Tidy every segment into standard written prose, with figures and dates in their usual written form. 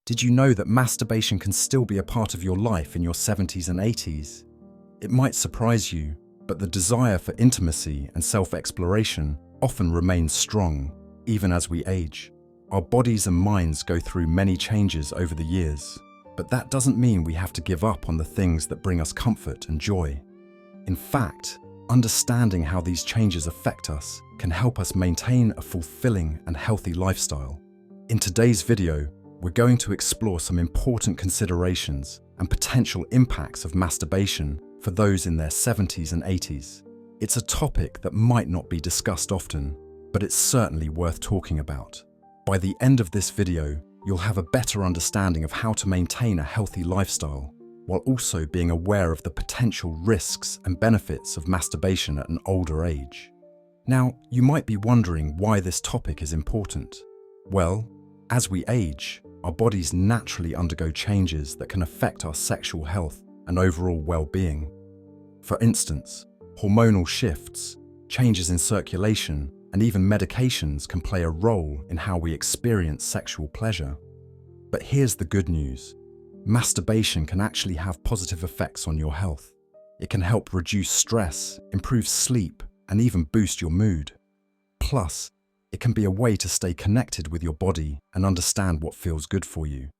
Did you know that masturbation can still be a part of your life in your 70s and 80s? It might surprise you, but the desire for intimacy and self-exploration often remains strong, even as we age. Our bodies and minds go through many changes over the years, but that doesn't mean we have to give up on the things that bring us comfort and joy. In fact, understanding how these changes affect us can help us maintain a fulfilling and healthy lifestyle. In today's video, we're going to explore some important considerations and potential impacts of masturbation for those in their 70s and 80s. It's a topic that might not be discussed often, but it's certainly worth talking about. By the end of this video, you'll have a better understanding of how to maintain a healthy lifestyle, while also being aware of the potential risks and benefits of masturbation at an older age. Now, you might be wondering why this topic is important. Well, as we age, our bodies naturally undergo changes that can affect our sexual health and overall well-being. For instance, hormonal shifts, changes in circulation, and even medications can play a role in how we experience sexual pleasure. But here's the good news. Masturbation can actually have positive effects on your health. It can help reduce stress, improve sleep, and even boost your mood. Plus, it can be a way to stay connected with your body and understand what feels good for you.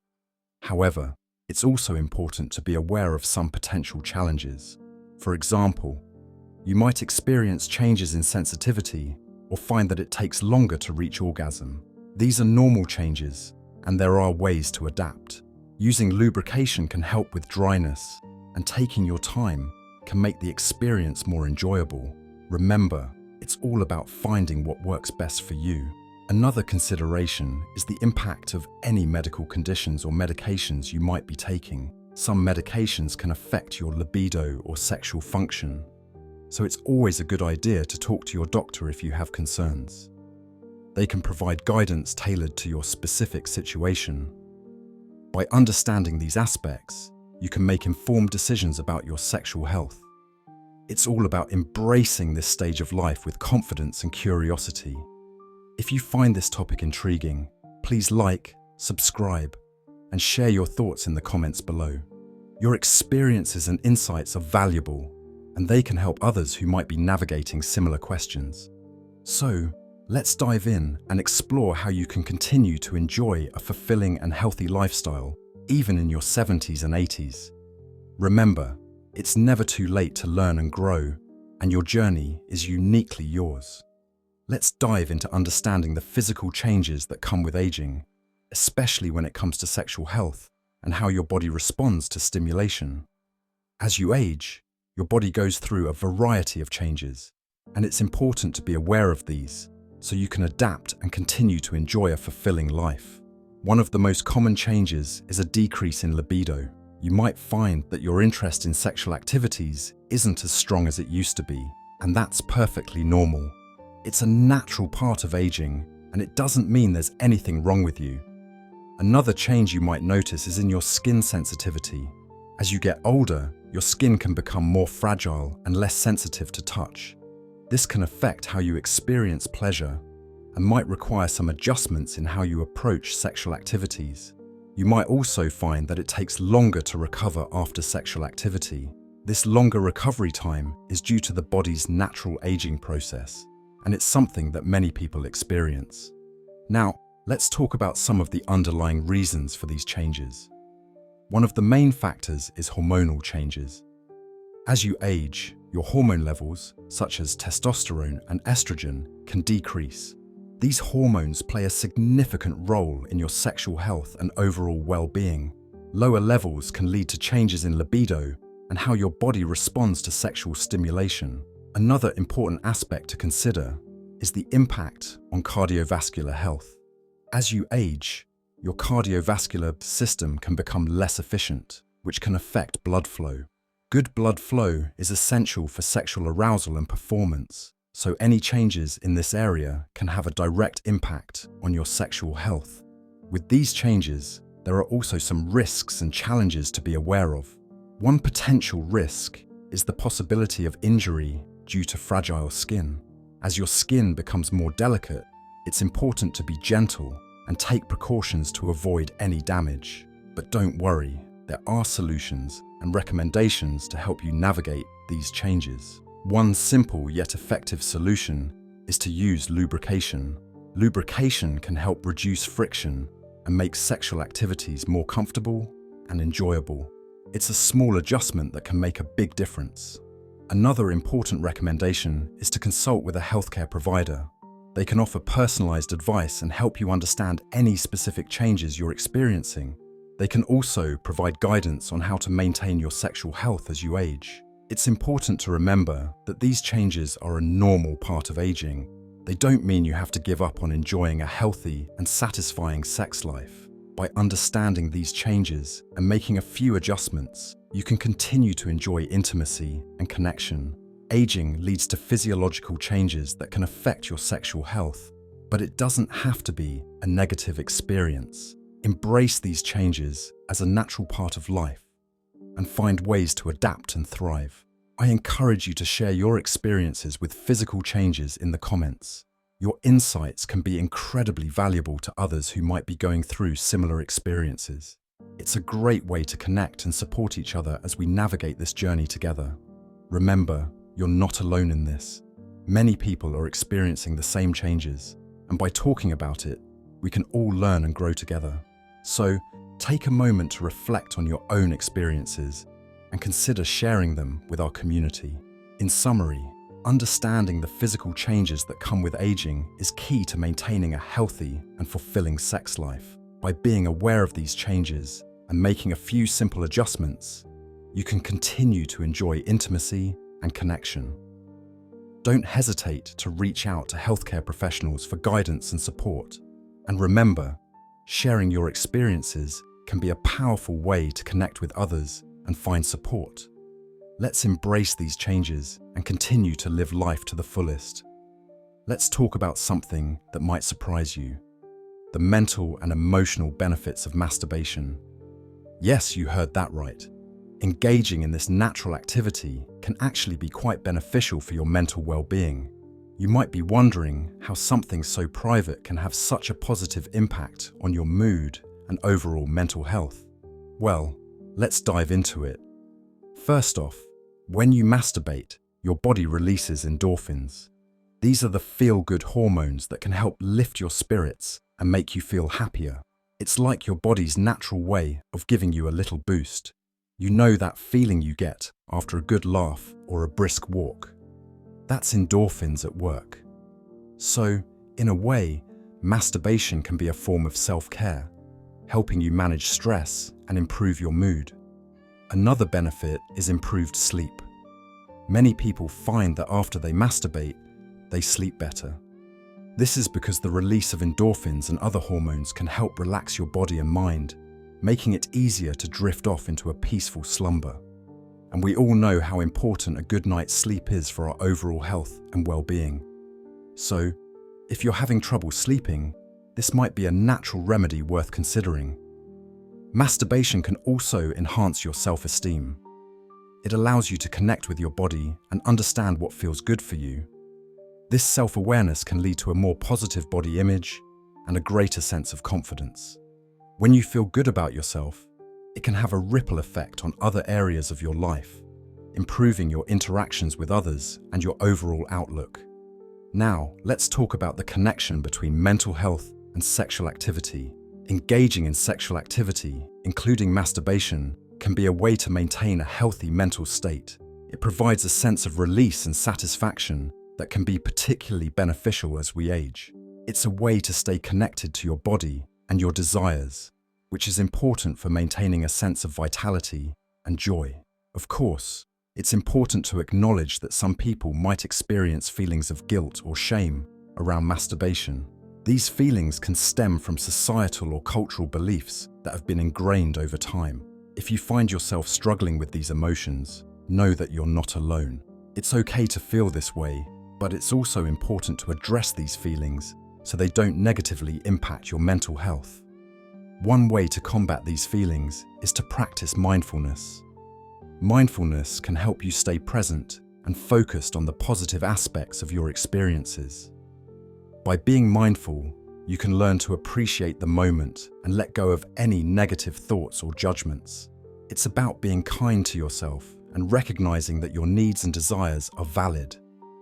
However, it's also important to be aware of some potential challenges. For example, you might experience changes in sensitivity or find that it takes longer to reach orgasm. These are normal changes, and there are ways to adapt. Using lubrication can help with dryness, and taking your time can make the experience more enjoyable. Remember, it's all about finding what works best for you. Another consideration is the impact of any medical conditions or medications you might be taking. Some medications can affect your libido or sexual function, so it's always a good idea to talk to your doctor if you have concerns. They can provide guidance tailored to your specific situation. By understanding these aspects, you can make informed decisions about your sexual health. It's all about embracing this stage of life with confidence and curiosity. If you find this topic intriguing, please like, subscribe, and share your thoughts in the comments below. Your experiences and insights are valuable, and they can help others who might be navigating similar questions. So, let's dive in and explore how you can continue to enjoy a fulfilling and healthy lifestyle, even in your 70s and 80s. Remember, it's never too late to learn and grow, and your journey is uniquely yours. Let's dive into understanding the physical changes that come with aging, especially when it comes to sexual health and how your body responds to stimulation. As you age, your body goes through a variety of changes, and it's important to be aware of these so you can adapt and continue to enjoy a fulfilling life. One of the most common changes is a decrease in libido. You might find that your interest in sexual activities isn't as strong as it used to be, and that's perfectly normal. It's a natural part of aging, and it doesn't mean there's anything wrong with you. Another change you might notice is in your skin sensitivity. As you get older, your skin can become more fragile and less sensitive to touch. This can affect how you experience pleasure and might require some adjustments in how you approach sexual activities. You might also find that it takes longer to recover after sexual activity. This longer recovery time is due to the body's natural aging process, and it's something that many people experience. Now, let's talk about some of the underlying reasons for these changes. One of the main factors is hormonal changes. As you age, your hormone levels, such as testosterone and estrogen, can decrease. These hormones play a significant role in your sexual health and overall well-being. Lower levels can lead to changes in libido and how your body responds to sexual stimulation. Another important aspect to consider is the impact on cardiovascular health. As you age, your cardiovascular system can become less efficient, which can affect blood flow. Good blood flow is essential for sexual arousal and performance, so any changes in this area can have a direct impact on your sexual health. With these changes, there are also some risks and challenges to be aware of. One potential risk is the possibility of injury due to fragile skin. As your skin becomes more delicate, it's important to be gentle and take precautions to avoid any damage. But don't worry, there are solutions and recommendations to help you navigate these changes. One simple yet effective solution is to use lubrication. Lubrication can help reduce friction and make sexual activities more comfortable and enjoyable. It's a small adjustment that can make a big difference. Another important recommendation is to consult with a healthcare provider. They can offer personalized advice and help you understand any specific changes you're experiencing. They can also provide guidance on how to maintain your sexual health as you age. It's important to remember that these changes are a normal part of aging. They don't mean you have to give up on enjoying a healthy and satisfying sex life. By understanding these changes and making a few adjustments, you can continue to enjoy intimacy and connection. Aging leads to physiological changes that can affect your sexual health, but it doesn't have to be a negative experience. Embrace these changes as a natural part of life and find ways to adapt and thrive. I encourage you to share your experiences with physical changes in the comments. Your insights can be incredibly valuable to others who might be going through similar experiences. It's a great way to connect and support each other as we navigate this journey together. Remember, you're not alone in this. Many people are experiencing the same changes, and by talking about it, we can all learn and grow together. So, take a moment to reflect on your own experiences and consider sharing them with our community. In summary, understanding the physical changes that come with aging is key to maintaining a healthy and fulfilling sex life. By being aware of these changes and making a few simple adjustments, you can continue to enjoy intimacy and connection. Don't hesitate to reach out to healthcare professionals for guidance and support. And remember, sharing your experiences can be a powerful way to connect with others and find support. Let's embrace these changes and continue to live life to the fullest. Let's talk about something that might surprise you: the mental and emotional benefits of masturbation. Yes, you heard that right. Engaging in this natural activity can actually be quite beneficial for your mental well-being. You might be wondering how something so private can have such a positive impact on your mood and overall mental health. Well, let's dive into it. First off, when you masturbate, your body releases endorphins. These are the feel-good hormones that can help lift your spirits and make you feel happier. It's like your body's natural way of giving you a little boost. You know that feeling you get after a good laugh or a brisk walk. That's endorphins at work. So, in a way, masturbation can be a form of self-care, helping you manage stress and improve your mood. Another benefit is improved sleep. Many people find that after they masturbate, they sleep better. This is because the release of endorphins and other hormones can help relax your body and mind, making it easier to drift off into a peaceful slumber. And we all know how important a good night's sleep is for our overall health and well-being. So, if you're having trouble sleeping, this might be a natural remedy worth considering. Masturbation can also enhance your self-esteem. It allows you to connect with your body and understand what feels good for you. This self-awareness can lead to a more positive body image and a greater sense of confidence. When you feel good about yourself, it can have a ripple effect on other areas of your life, improving your interactions with others and your overall outlook. Now, let's talk about the connection between mental health and sexual activity. Engaging in sexual activity, including masturbation, can be a way to maintain a healthy mental state. It provides a sense of release and satisfaction that can be particularly beneficial as we age. It's a way to stay connected to your body and your desires, which is important for maintaining a sense of vitality and joy. Of course, it's important to acknowledge that some people might experience feelings of guilt or shame around masturbation. These feelings can stem from societal or cultural beliefs that have been ingrained over time. If you find yourself struggling with these emotions, know that you're not alone. It's okay to feel this way, but it's also important to address these feelings so they don't negatively impact your mental health. One way to combat these feelings is to practice mindfulness. Mindfulness can help you stay present and focused on the positive aspects of your experiences. By being mindful, You can learn to appreciate the moment and let go of any negative thoughts or judgments. It's about being kind to yourself and recognizing that your needs and desires are valid.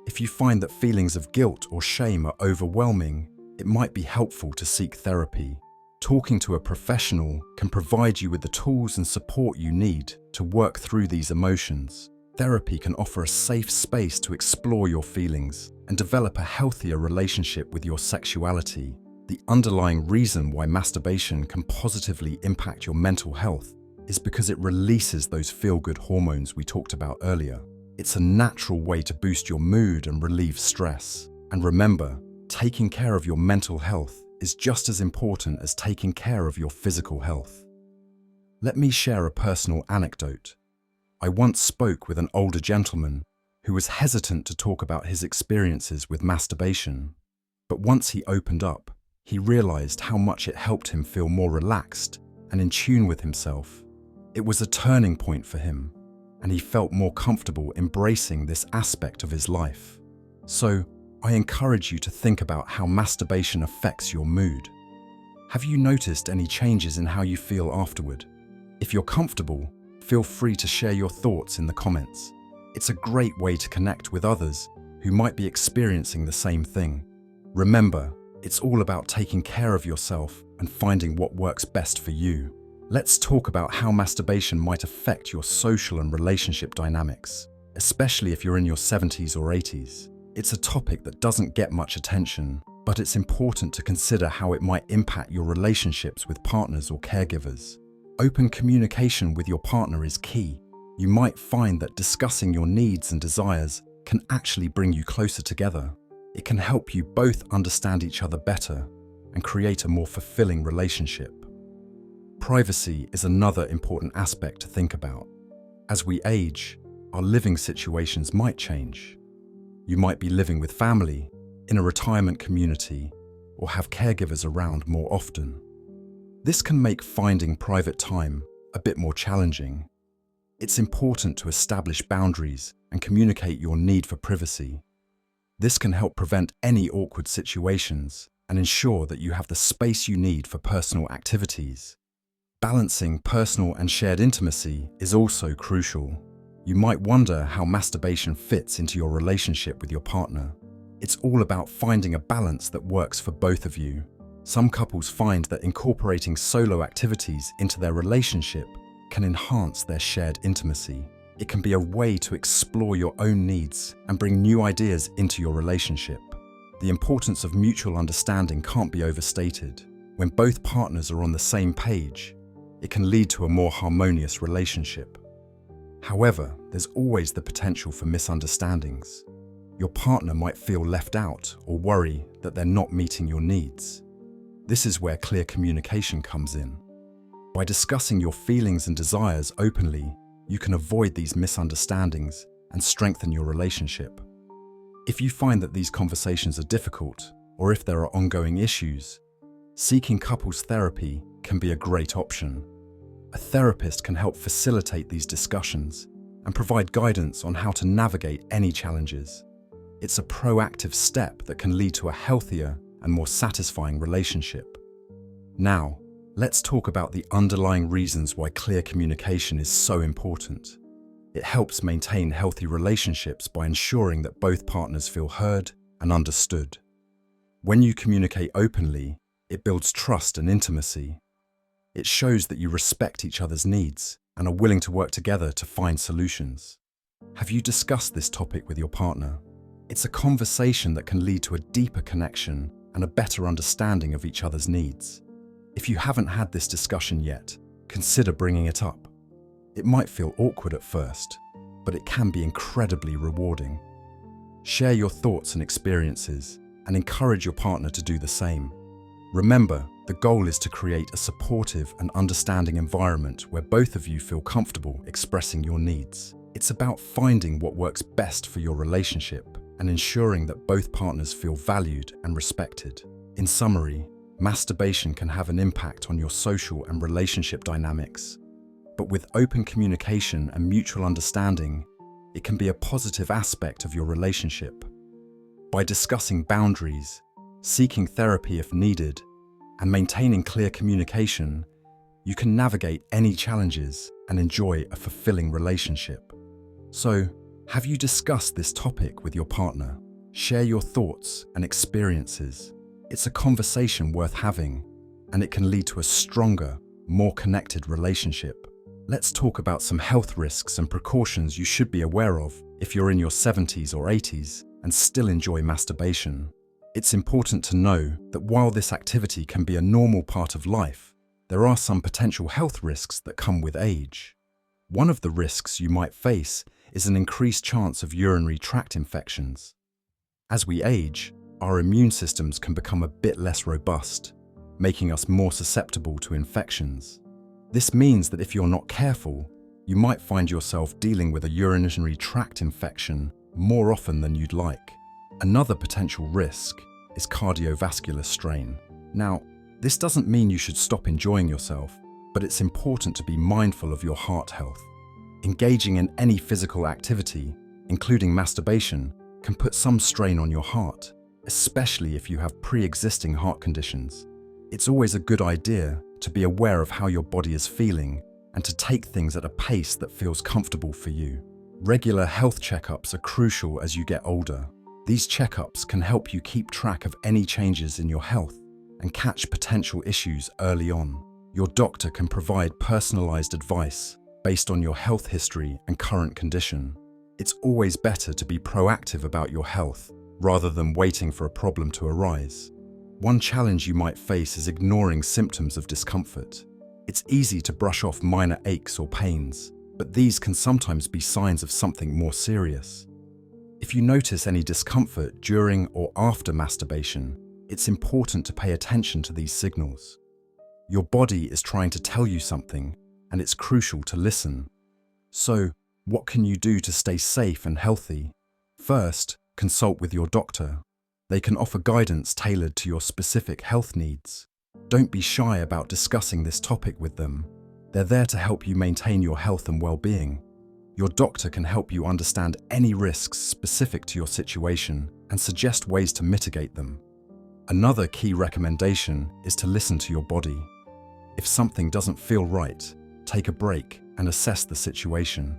If you find that feelings of guilt or shame are overwhelming, it might be helpful to seek therapy. Talking to a professional can provide you with the tools and support you need to work through these emotions. Therapy can offer a safe space to explore your feelings and develop a healthier relationship with your sexuality. The underlying reason why masturbation can positively impact your mental health is because it releases those feel-good hormones we talked about earlier. It's a natural way to boost your mood and relieve stress. And remember, taking care of your mental health is just as important as taking care of your physical health. Let me share a personal anecdote. I once spoke with an older gentleman who was hesitant to talk about his experiences with masturbation. But once he opened up, he realized how much it helped him feel more relaxed and in tune with himself. It was a turning point for him, and he felt more comfortable embracing this aspect of his life. So, I encourage you to think about how masturbation affects your mood. Have you noticed any changes in how you feel afterward? If you're comfortable, feel free to share your thoughts in the comments. It's a great way to connect with others who might be experiencing the same thing. Remember, it's all about taking care of yourself and finding what works best for you. Let's talk about how masturbation might affect your social and relationship dynamics, especially if you're in your 70s or 80s. It's a topic that doesn't get much attention, but it's important to consider how it might impact your relationships with partners or caregivers. Open communication with your partner is key. You might find that discussing your needs and desires can actually bring you closer together. It can help you both understand each other better and create a more fulfilling relationship. Privacy is another important aspect to think about. As we age, our living situations might change. You might be living with family, in a retirement community, or have caregivers around more often. This can make finding private time a bit more challenging. It's important to establish boundaries and communicate your need for privacy. This can help prevent any awkward situations and ensure that you have the space you need for personal activities. Balancing personal and shared intimacy is also crucial. You might wonder how masturbation fits into your relationship with your partner. It's all about finding a balance that works for both of you. Some couples find that incorporating solo activities into their relationship can enhance their shared intimacy. It can be a way to explore your own needs and bring new ideas into your relationship. The importance of mutual understanding can't be overstated. When both partners are on the same page, it can lead to a more harmonious relationship. However, there's always the potential for misunderstandings. Your partner might feel left out or worry that they're not meeting your needs. This is where clear communication comes in. By discussing your feelings and desires openly, you can avoid these misunderstandings and strengthen your relationship. If you find that these conversations are difficult, or if there are ongoing issues, seeking couples therapy can be a great option. A therapist can help facilitate these discussions and provide guidance on how to navigate any challenges. It's a proactive step that can lead to a healthier and more satisfying relationship. Now, let's talk about the underlying reasons why clear communication is so important. It helps maintain healthy relationships by ensuring that both partners feel heard and understood. When you communicate openly, it builds trust and intimacy. It shows that you respect each other's needs and are willing to work together to find solutions. Have you discussed this topic with your partner? It's a conversation that can lead to a deeper connection and a better understanding of each other's needs. If you haven't had this discussion yet, consider bringing it up. It might feel awkward at first, but it can be incredibly rewarding. Share your thoughts and experiences and encourage your partner to do the same. Remember, the goal is to create a supportive and understanding environment where both of you feel comfortable expressing your needs. It's about finding what works best for your relationship and ensuring that both partners feel valued and respected. In summary, masturbation can have an impact on your social and relationship dynamics. But with open communication and mutual understanding, it can be a positive aspect of your relationship. By discussing boundaries, seeking therapy if needed, and maintaining clear communication, you can navigate any challenges and enjoy a fulfilling relationship. So, have you discussed this topic with your partner? Share your thoughts and experiences. It's a conversation worth having, and it can lead to a stronger, more connected relationship. Let's talk about some health risks and precautions you should be aware of if you're in your 70s or 80s and still enjoy masturbation. It's important to know that while this activity can be a normal part of life, there are some potential health risks that come with age. One of the risks you might face is an increased chance of urinary tract infections. As we age, our immune systems can become a bit less robust, making us more susceptible to infections. This means that if you're not careful, you might find yourself dealing with a urinary tract infection more often than you'd like. Another potential risk is cardiovascular strain. Now, this doesn't mean you should stop enjoying yourself, but it's important to be mindful of your heart health. Engaging in any physical activity, including masturbation, can put some strain on your heart, especially if you have pre-existing heart conditions. It's always a good idea to be aware of how your body is feeling and to take things at a pace that feels comfortable for you. Regular health checkups are crucial as you get older. These checkups can help you keep track of any changes in your health and catch potential issues early on. Your doctor can provide personalized advice based on your health history and current condition. It's always better to be proactive about your health rather than waiting for a problem to arise. One challenge you might face is ignoring symptoms of discomfort. It's easy to brush off minor aches or pains, but these can sometimes be signs of something more serious. If you notice any discomfort during or after masturbation, it's important to pay attention to these signals. Your body is trying to tell you something, and it's crucial to listen. So, what can you do to stay safe and healthy? First, consult with your doctor. They can offer guidance tailored to your specific health needs. Don't be shy about discussing this topic with them. They're there to help you maintain your health and well-being. Your doctor can help you understand any risks specific to your situation and suggest ways to mitigate them. Another key recommendation is to listen to your body. If something doesn't feel right, take a break and assess the situation.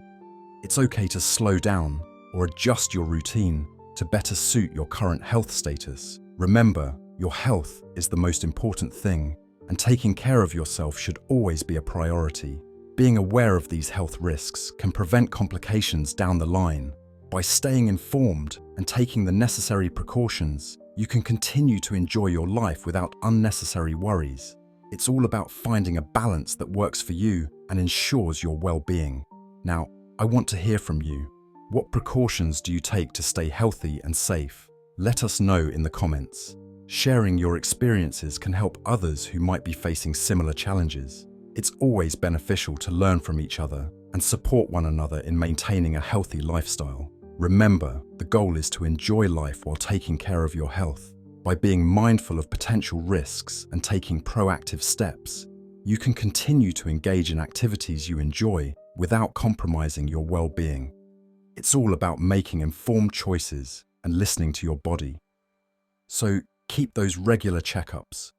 It's okay to slow down or adjust your routine to better suit your current health status. Remember, your health is the most important thing, and taking care of yourself should always be a priority. Being aware of these health risks can prevent complications down the line. By staying informed and taking the necessary precautions, you can continue to enjoy your life without unnecessary worries. It's all about finding a balance that works for you and ensures your well-being. Now, I want to hear from you. What precautions do you take to stay healthy and safe? Let us know in the comments. Sharing your experiences can help others who might be facing similar challenges. It's always beneficial to learn from each other and support one another in maintaining a healthy lifestyle. Remember, the goal is to enjoy life while taking care of your health. By being mindful of potential risks and taking proactive steps, you can continue to engage in activities you enjoy without compromising your well-being. It's all about making informed choices and listening to your body. So keep those regular checkups,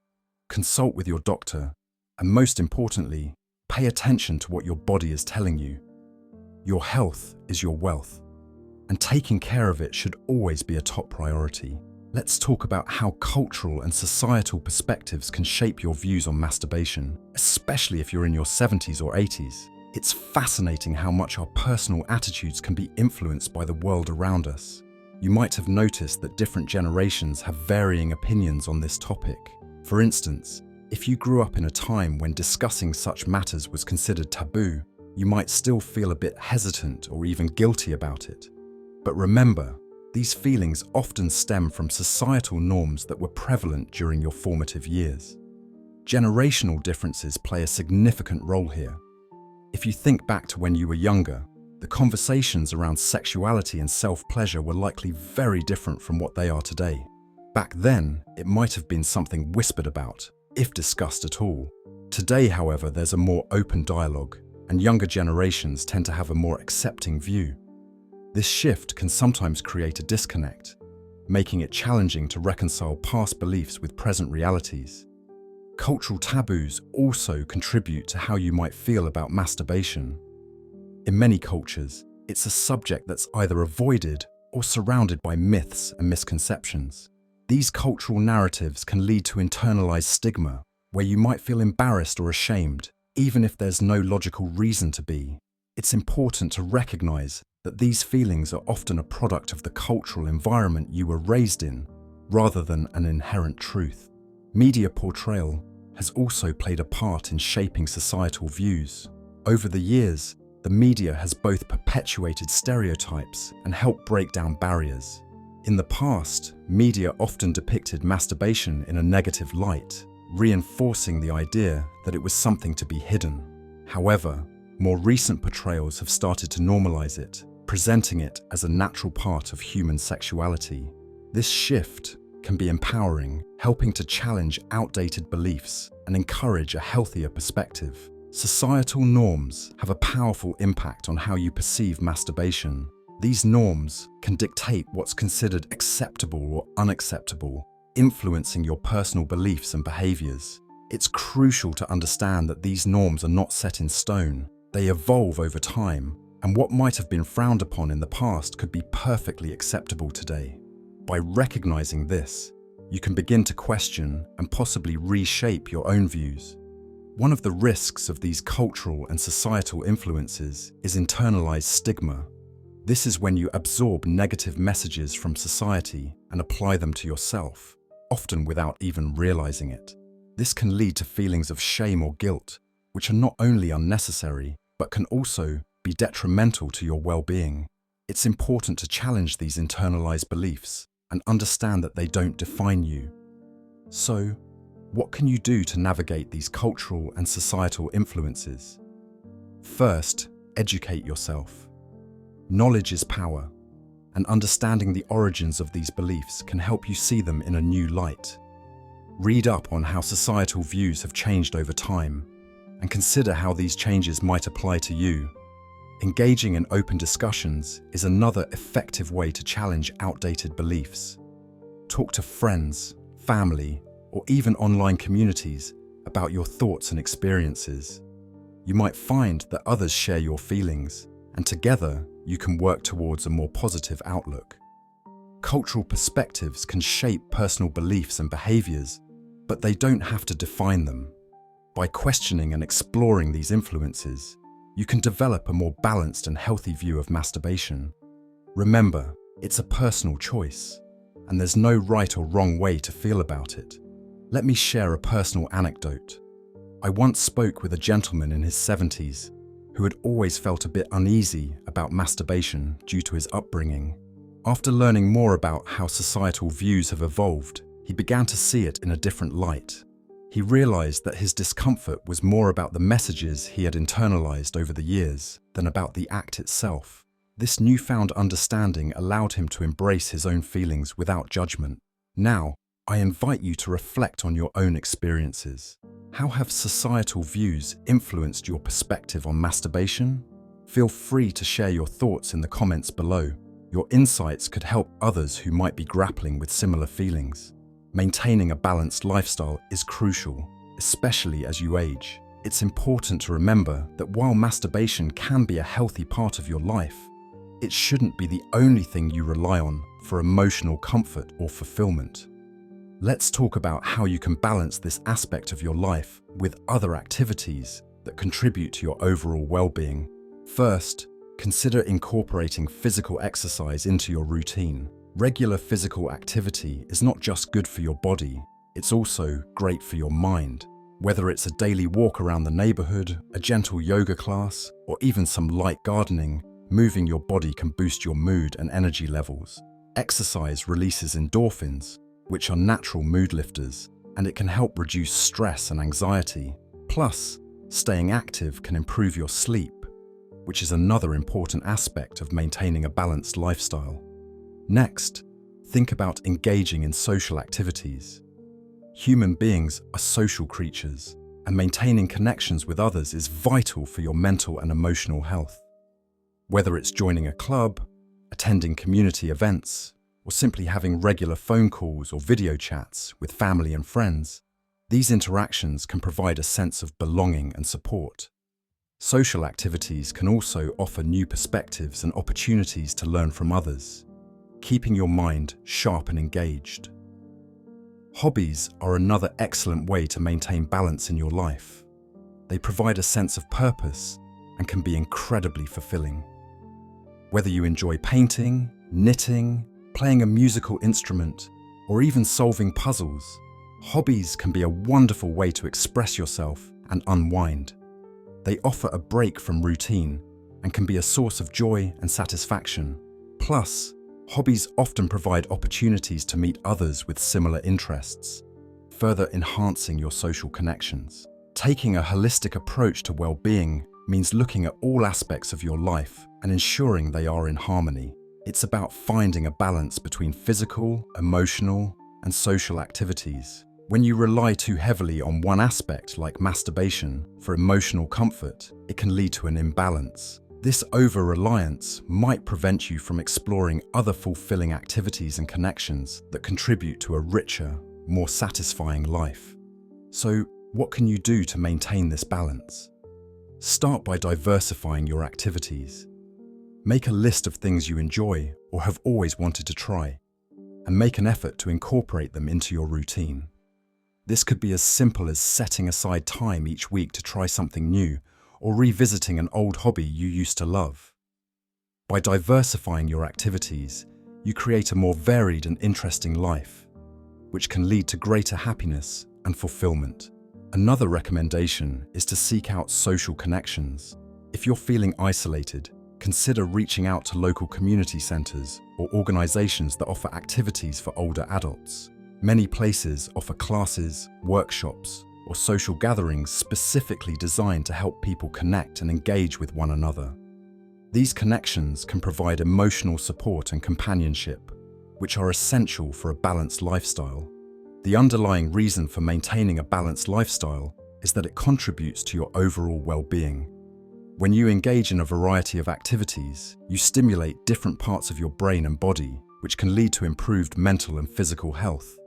consult with your doctor, and most importantly, pay attention to what your body is telling you. Your health is your wealth, and taking care of it should always be a top priority. Let's talk about how cultural and societal perspectives can shape your views on masturbation, especially if you're in your 70s or 80s. It's fascinating how much our personal attitudes can be influenced by the world around us. You might have noticed that different generations have varying opinions on this topic. For instance, if you grew up in a time when discussing such matters was considered taboo, you might still feel a bit hesitant or even guilty about it. But remember, these feelings often stem from societal norms that were prevalent during your formative years. Generational differences play a significant role here. If you think back to when you were younger, the conversations around sexuality and self-pleasure were likely very different from what they are today. Back then, it might have been something whispered about, if discussed at all. Today, however, there's a more open dialogue, and younger generations tend to have a more accepting view. This shift can sometimes create a disconnect. making it challenging to reconcile past beliefs with present realities. Cultural taboos also contribute to how you might feel about masturbation. In many cultures, it's a subject that's either avoided or surrounded by myths and misconceptions. These cultural narratives can lead to internalized stigma, where you might feel embarrassed or ashamed, even if there's no logical reason to be. It's important to recognize that these feelings are often a product of the cultural environment you were raised in, rather than an inherent truth. Media portrayal has also played a part in shaping societal views. Over the years, the media has both perpetuated stereotypes and helped break down barriers. In the past, media often depicted masturbation in a negative light, reinforcing the idea that it was something to be hidden. However, more recent portrayals have started to normalize it, presenting it as a natural part of human sexuality. This shift can be empowering, helping to challenge outdated beliefs and encourage a healthier perspective. Societal norms have a powerful impact on how you perceive masturbation. These norms can dictate what's considered acceptable or unacceptable, influencing your personal beliefs and behaviors. It's crucial to understand that these norms are not set in stone. They evolve over time, and what might have been frowned upon in the past could be perfectly acceptable today. By recognizing this, you can begin to question and possibly reshape your own views. One of the risks of these cultural and societal influences is internalized stigma. This is when you absorb negative messages from society and apply them to yourself, often without even realizing it. This can lead to feelings of shame or guilt, which are not only unnecessary, but can also be detrimental to your well-being. It's important to challenge these internalized beliefs and understand that they don't define you. So, what can you do to navigate these cultural and societal influences? First, educate yourself. Knowledge is power, and understanding the origins of these beliefs can help you see them in a new light. Read up on how societal views have changed over time, and consider how these changes might apply to you. Engaging in open discussions is another effective way to challenge outdated beliefs. Talk to friends, family, or even online communities about your thoughts and experiences. You might find that others share your feelings, and together you can work towards a more positive outlook. Cultural perspectives can shape personal beliefs and behaviors, but they don't have to define them. By questioning and exploring these influences, you can develop a more balanced and healthy view of masturbation. Remember, it's a personal choice, and there's no right or wrong way to feel about it. Let me share a personal anecdote. I once spoke with a gentleman in his 70s who had always felt a bit uneasy about masturbation due to his upbringing. After learning more about how societal views have evolved, he began to see it in a different light. He realized that his discomfort was more about the messages he had internalized over the years than about the act itself. This newfound understanding allowed him to embrace his own feelings without judgment. Now, I invite you to reflect on your own experiences. How have societal views influenced your perspective on masturbation? Feel free to share your thoughts in the comments below. Your insights could help others who might be grappling with similar feelings. Maintaining a balanced lifestyle is crucial, especially as you age. It's important to remember that while masturbation can be a healthy part of your life, it shouldn't be the only thing you rely on for emotional comfort or fulfillment. Let's talk about how you can balance this aspect of your life with other activities that contribute to your overall well-being. First, consider incorporating physical exercise into your routine. Regular physical activity is not just good for your body, it's also great for your mind. Whether it's a daily walk around the neighborhood, a gentle yoga class, or even some light gardening, moving your body can boost your mood and energy levels. Exercise releases endorphins, which are natural mood lifters, and it can help reduce stress and anxiety. Plus, staying active can improve your sleep, which is another important aspect of maintaining a balanced lifestyle. Next, think about engaging in social activities. Human beings are social creatures, and maintaining connections with others is vital for your mental and emotional health. Whether it's joining a club, attending community events, or simply having regular phone calls or video chats with family and friends, these interactions can provide a sense of belonging and support. Social activities can also offer new perspectives and opportunities to learn from others, keeping your mind sharp and engaged. Hobbies are another excellent way to maintain balance in your life. They provide a sense of purpose and can be incredibly fulfilling. Whether you enjoy painting, knitting, playing a musical instrument, or even solving puzzles, hobbies can be a wonderful way to express yourself and unwind. They offer a break from routine and can be a source of joy and satisfaction. Plus, hobbies often provide opportunities to meet others with similar interests, further enhancing your social connections. Taking a holistic approach to well-being means looking at all aspects of your life and ensuring they are in harmony. It's about finding a balance between physical, emotional, and social activities. When you rely too heavily on one aspect, like masturbation, for emotional comfort, it can lead to an imbalance. This over-reliance might prevent you from exploring other fulfilling activities and connections that contribute to a richer, more satisfying life. So, what can you do to maintain this balance? Start by diversifying your activities. Make a list of things you enjoy or have always wanted to try, and make an effort to incorporate them into your routine. This could be as simple as setting aside time each week to try something new, or revisiting an old hobby you used to love. By diversifying your activities, you create a more varied and interesting life, which can lead to greater happiness and fulfillment. Another recommendation is to seek out social connections. If you're feeling isolated, consider reaching out to local community centers or organizations that offer activities for older adults. Many places offer classes, workshops, or social gatherings specifically designed to help people connect and engage with one another. These connections can provide emotional support and companionship, which are essential for a balanced lifestyle. The underlying reason for maintaining a balanced lifestyle is that it contributes to your overall well-being. When you engage in a variety of activities, you stimulate different parts of your brain and body, which can lead to improved mental and physical health.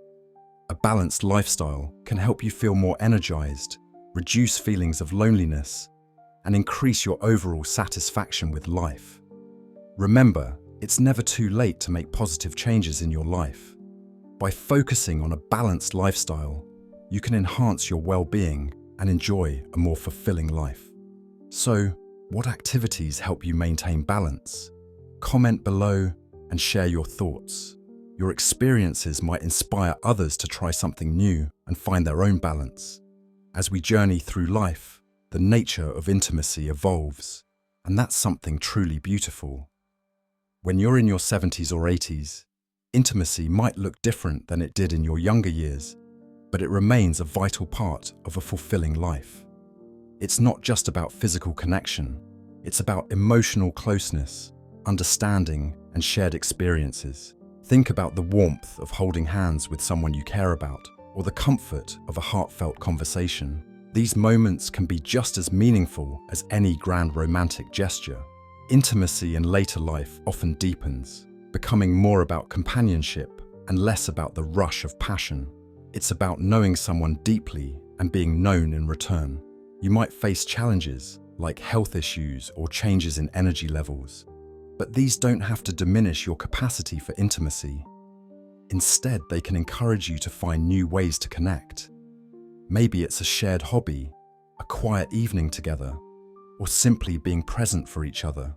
A balanced lifestyle can help you feel more energized, reduce feelings of loneliness, and increase your overall satisfaction with life. Remember, it's never too late to make positive changes in your life. By focusing on a balanced lifestyle, you can enhance your well-being and enjoy a more fulfilling life. So, what activities help you maintain balance? Comment below and share your thoughts. Your experiences might inspire others to try something new and find their own balance. As we journey through life, the nature of intimacy evolves, and that's something truly beautiful. When you're in your 70s or 80s, intimacy might look different than it did in your younger years, but it remains a vital part of a fulfilling life. It's not just about physical connection, it's about emotional closeness, understanding, and shared experiences. Think about the warmth of holding hands with someone you care about, or the comfort of a heartfelt conversation. These moments can be just as meaningful as any grand romantic gesture. Intimacy in later life often deepens, becoming more about companionship and less about the rush of passion. It's about knowing someone deeply and being known in return. You might face challenges like health issues or changes in energy levels, but these don't have to diminish your capacity for intimacy. Instead, they can encourage you to find new ways to connect. Maybe it's a shared hobby, a quiet evening together, or simply being present for each other.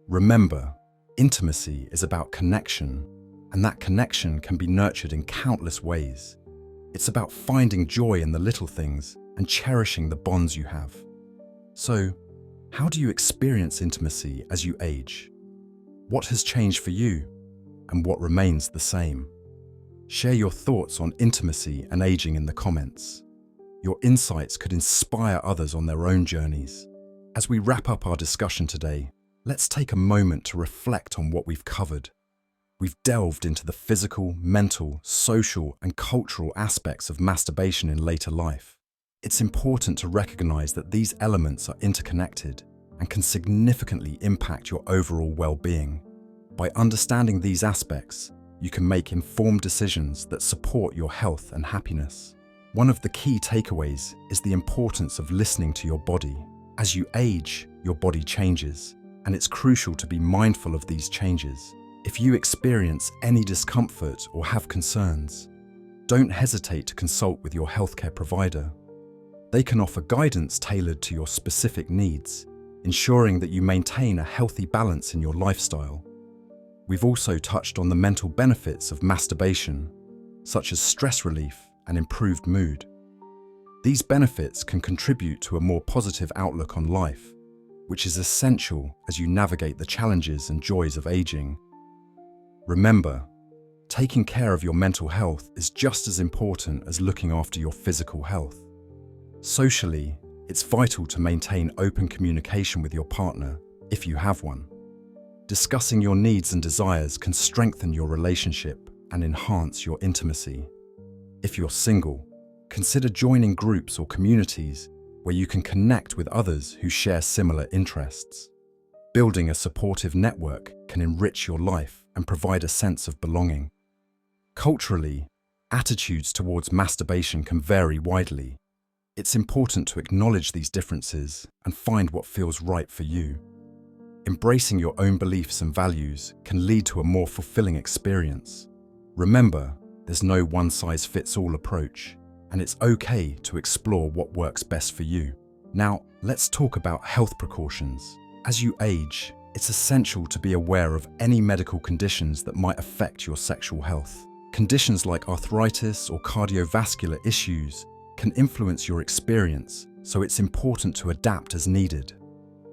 Remember, intimacy is about connection, and that connection can be nurtured in countless ways. It's about finding joy in the little things and cherishing the bonds you have. So, how do you experience intimacy as you age? What has changed for you, and what remains the same? Share your thoughts on intimacy and aging in the comments. Your insights could inspire others on their own journeys. As we wrap up our discussion today, let's take a moment to reflect on what we've covered. We've delved into the physical, mental, social, and cultural aspects of masturbation in later life. It's important to recognize that these elements are interconnected and can significantly impact your overall well-being. By understanding these aspects, you can make informed decisions that support your health and happiness. One of the key takeaways is the importance of listening to your body. As you age, your body changes, and it's crucial to be mindful of these changes. If you experience any discomfort or have concerns, don't hesitate to consult with your healthcare provider. They can offer guidance tailored to your specific needs, ensuring that you maintain a healthy balance in your lifestyle. We've also touched on the mental benefits of masturbation, such as stress relief and improved mood. These benefits can contribute to a more positive outlook on life, which is essential as you navigate the challenges and joys of aging. Remember, taking care of your mental health is just as important as looking after your physical health. Socially, it's vital to maintain open communication with your partner, if you have one. Discussing your needs and desires can strengthen your relationship and enhance your intimacy. If you're single, consider joining groups or communities where you can connect with others who share similar interests. Building a supportive network can enrich your life and provide a sense of belonging. Culturally, attitudes towards masturbation can vary widely. It's important to acknowledge these differences and find what feels right for you. Embracing your own beliefs and values can lead to a more fulfilling experience. Remember, there's no one-size-fits-all approach, and it's okay to explore what works best for you. Now, let's talk about health precautions. As you age, it's essential to be aware of any medical conditions that might affect your sexual health. Conditions like arthritis or cardiovascular issues can influence your experience, so it's important to adapt as needed.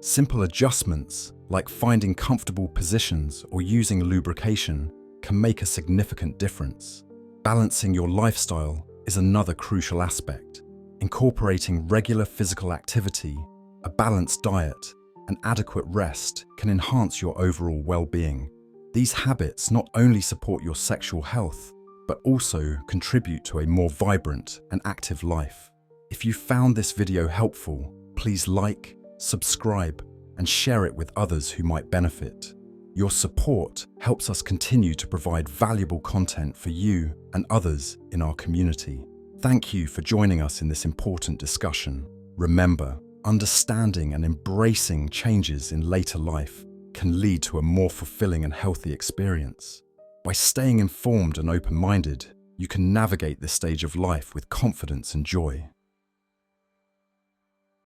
Simple adjustments, like finding comfortable positions or using lubrication, can make a significant difference. Balancing your lifestyle is another crucial aspect. Incorporating regular physical activity, a balanced diet, and adequate rest can enhance your overall well-being. These habits not only support your sexual health, but also contribute to a more vibrant and active life. If you found this video helpful, please like, subscribe, and share it with others who might benefit. Your support helps us continue to provide valuable content for you and others in our community. Thank you for joining us in this important discussion. Remember, understanding and embracing changes in later life can lead to a more fulfilling and healthy experience. By staying informed and open-minded, you can navigate this stage of life with confidence and joy.